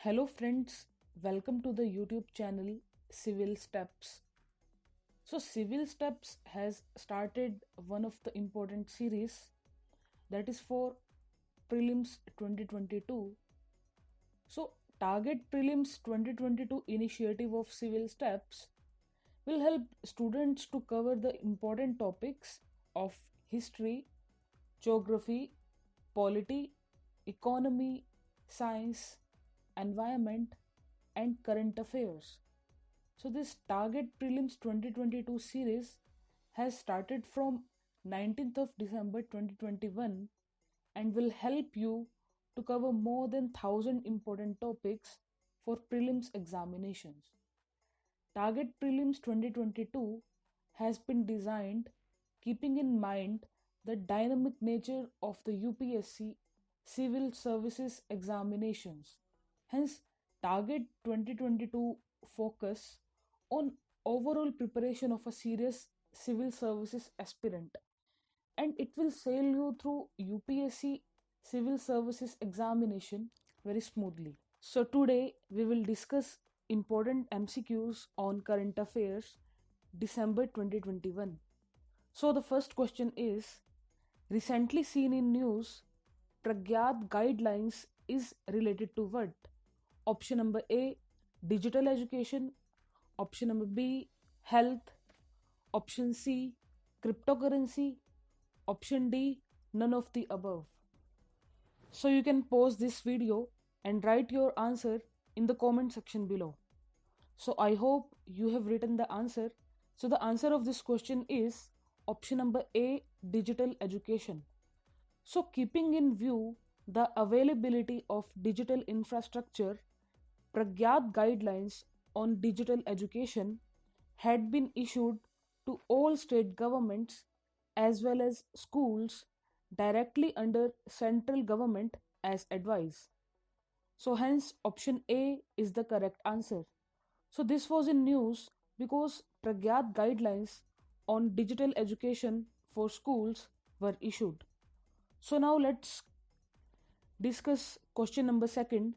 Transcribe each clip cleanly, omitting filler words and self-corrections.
Hello friends, welcome to the YouTube channel Civil Steps. So Civil Steps has started one of the important series that is for prelims 2022. So Target Prelims 2022 initiative of Civil Steps will help students to cover the important topics of history, geography, polity, economy, science, environment and current affairs. So this Target Prelims 2022 series has started from 19th of December 2021 and will help you to cover more than 1000 important topics for prelims examinations. Target Prelims 2022 has been designed keeping in mind the dynamic nature of the UPSC civil services examinations. Hence, Target 2022 focus on overall preparation of a serious civil services aspirant, and it will sail you through UPSC civil services examination very smoothly. So today we will discuss important MCQs on current affairs December 2021. So the first question is, recently seen in news, Pragyat guidelines is related to what? Option number A, digital education. Option number B, health. Option C, cryptocurrency. Option D, none of the above. So you can pause this video and write your answer in the comment section below. So I hope you have written the answer. So the answer of this question is option number A, digital education. So keeping in view the availability of digital infrastructure, Pragyat guidelines on digital education had been issued to all state governments as well as schools directly under central government as advice. So hence option A is the correct answer. So this was in news because Pragyat guidelines on digital education for schools were issued. So now let's discuss question number second.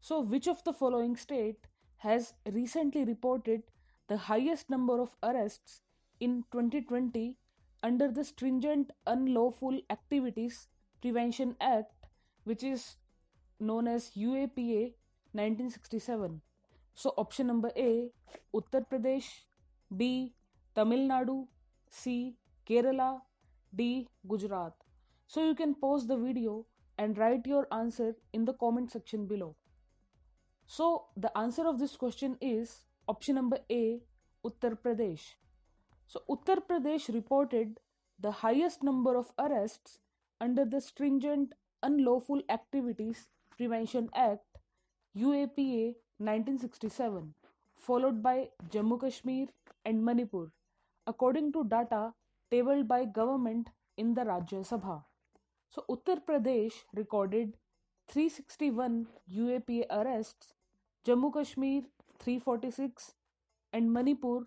So which of the following state has recently reported the highest number of arrests in 2020 under the stringent unlawful activities prevention act, which is known as UAPA 1967? So option number A, Uttar Pradesh. B, Tamil Nadu. C, Kerala. D, Gujarat. So you can pause the video and write your answer in the comment section below. So the answer of this question is option number A, Uttar Pradesh. So Uttar Pradesh reported the highest number of arrests under the stringent unlawful activities prevention act UAPA 1967, followed by Jammu Kashmir and Manipur, according to data tabled by government in the Rajya Sabha. So Uttar Pradesh recorded 361 UAPA arrests, Jammu Kashmir 346 and Manipur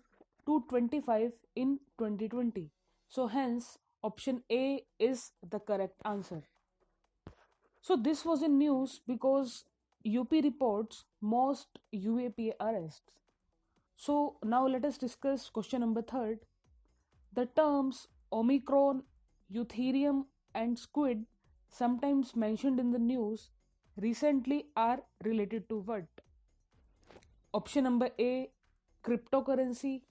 225 in 2020. So hence option A is the correct answer. So this was in news because UP reports most UAPA arrests. So now let us discuss question number third. The terms Omicron, Ethereum and Squid, sometimes mentioned in the news recently, are related to what? Option number A, cryptocurrency.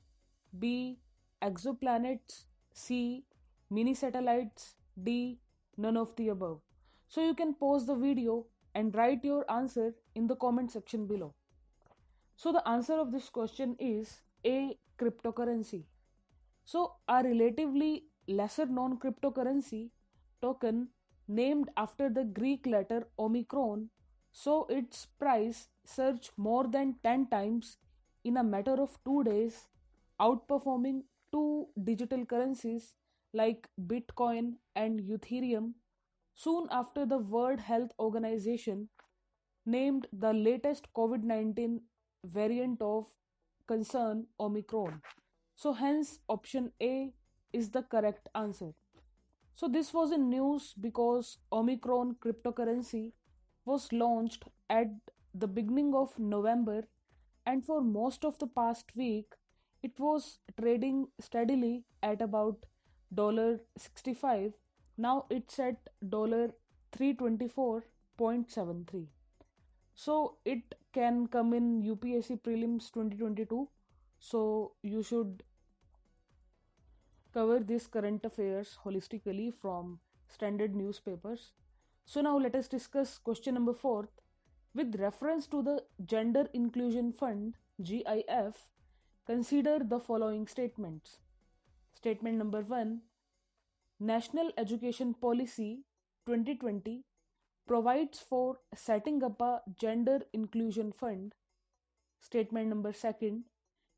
B, exoplanets. C, mini satellites. D, none of the above. So you can pause the video and write your answer in the comment section below. So the answer of this question is A, cryptocurrency. So a relatively lesser known cryptocurrency token named after the Greek letter Omicron saw its price surge more than 10 times in a matter of 2 days, outperforming two digital currencies like Bitcoin and Ethereum soon after the World Health Organization named the latest COVID 19 variant of concern Omicron. So, hence, option A is the correct answer. So, this was in news because Omicron cryptocurrency was launched at the beginning of November, and for most of the past week, it was trading steadily at about $65. Now it's at $324.73. So it can come in UPSC prelims 2022. So you should cover these current affairs holistically from standard newspapers. So now let us discuss question number 4. With reference to the Gender Inclusion Fund GIF, consider the following statements. Statement number 1. National Education Policy 2020 provides for setting up a gender inclusion fund. Statement number 2.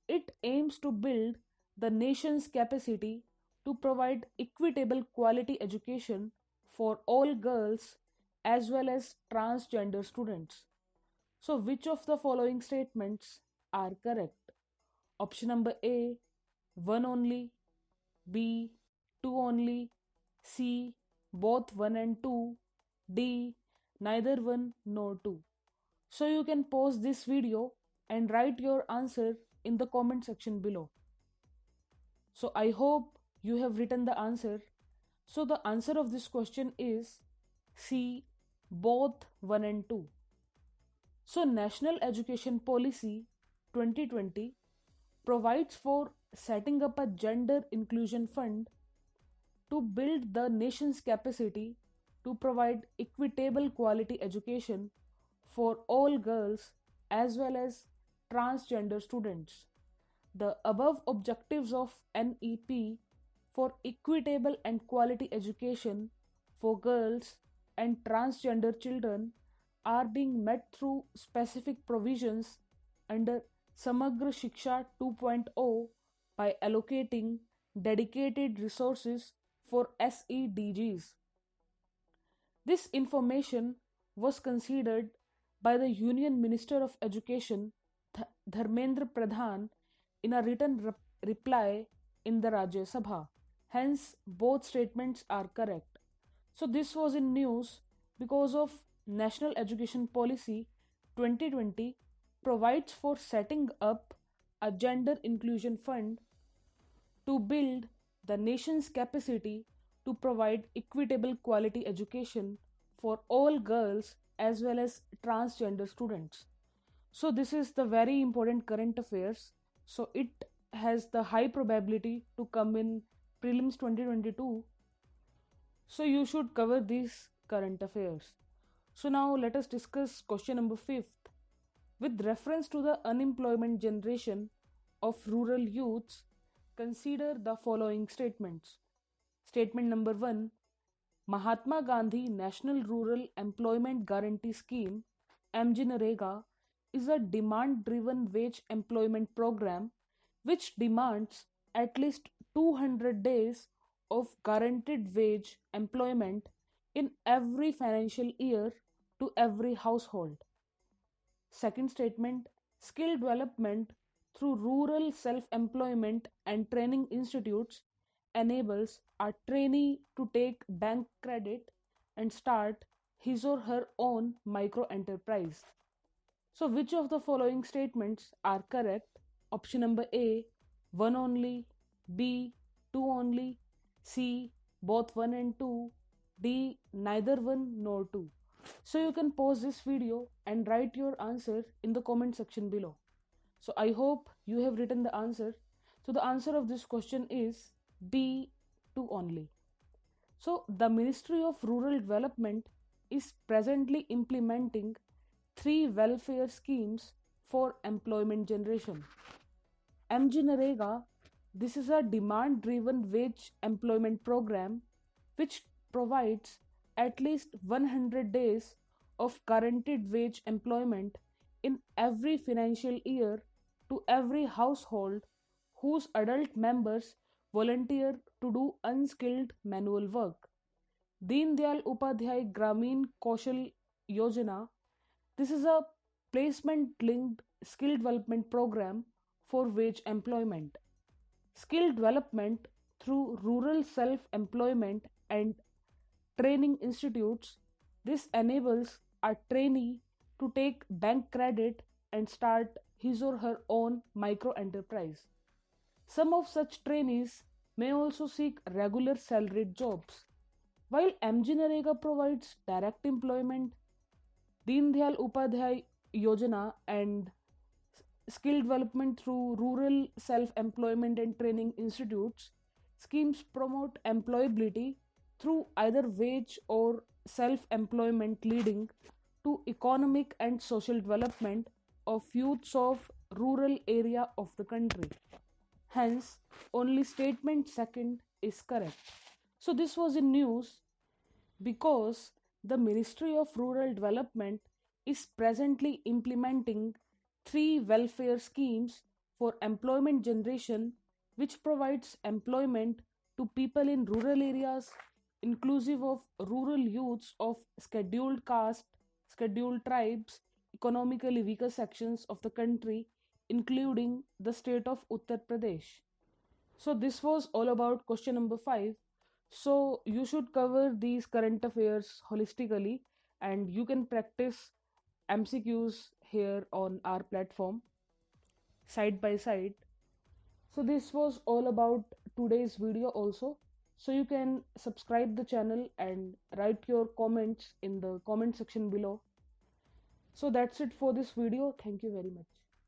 It aims to build the nation's capacity to provide equitable quality education for all girls as well as transgender students. So, which of the following statements are correct? Option number A, one only, B, two only, C, both one and two, D, neither one nor two. So you can pause this video and write your answer in the comment section below. So I hope you have written the answer. So the answer of this question is C, both 1 and 2. So National Education Policy 2020 provides for setting up a gender inclusion fund to build the nation's capacity to provide equitable quality education for all girls as well as transgender students. The above objectives of NEP for equitable and quality education for girls and transgender children are being met through specific provisions under Samagra Shiksha 2.0 by allocating dedicated resources for SEDGs. This information was considered by the Union Minister of Education Dharmendra Pradhan in a written reply in the Rajya Sabha. Hence, both statements are correct. So, this was in news because of National Education Policy 2020 provides for setting up a gender inclusion fund to build the nation's capacity to provide equitable quality education for all girls as well as transgender students. So, this is the very important current affairs. So, it has the high probability to come in prelims 2022. So, you should cover these current affairs. So, now let us discuss question number 5. With reference to the unemployment generation of rural youths, consider the following statements. Statement number 1. Mahatma Gandhi National Rural Employment Guarantee Scheme MGNREGA is a demand-driven wage employment program which demands at least 200 days of guaranteed wage employment in every financial year to every household. Second statement, skill development through rural self-employment and training institutes enables a trainee to take bank credit and start his or her own micro enterprise. So, which of the following statements are correct? Option number A, one only, B, two only, C, both 1 and 2, D, neither 1 nor 2. So, you can pause this video and write your answer in the comment section below. So, I hope you have written the answer. So, the answer of this question is B, two only. So, the Ministry of Rural Development is presently implementing 3 welfare schemes for employment generation. MGNREGA, this is a demand-driven wage employment program which provides at least 100 days of guaranteed wage employment in every financial year to every household whose adult members volunteer to do unskilled manual work. Deen Dayal Upadhyay Gramin Kaushal Yojana, this is a placement linked skill development program for wage employment. Skill development through rural self employment and training institutes. This enables a trainee to take bank credit and start his or her own micro enterprise. Some of such trainees may also seek regular salaried jobs. While MG Narega provides direct employment, Deen Dayal Upadhyay Yojana and skill development through rural self employment and training institutes, schemes promote employability through either wage or self employment, leading to economic and social development of youths of rural area of the country. Hence, only statement second is correct. So this was in news because the Ministry of Rural Development is presently implementing three welfare schemes for employment generation, which provides employment to people in rural areas, inclusive of rural youths of scheduled caste, scheduled tribes, economically weaker sections of the country, including the state of Uttar Pradesh. So this was all about question number 5. So you should cover these current affairs holistically, and you can practice MCQs here on our platform side by side. So this was all about today's video also. So you can subscribe the channel and write your comments in the comment section below. So that's it for this video. Thank you very much.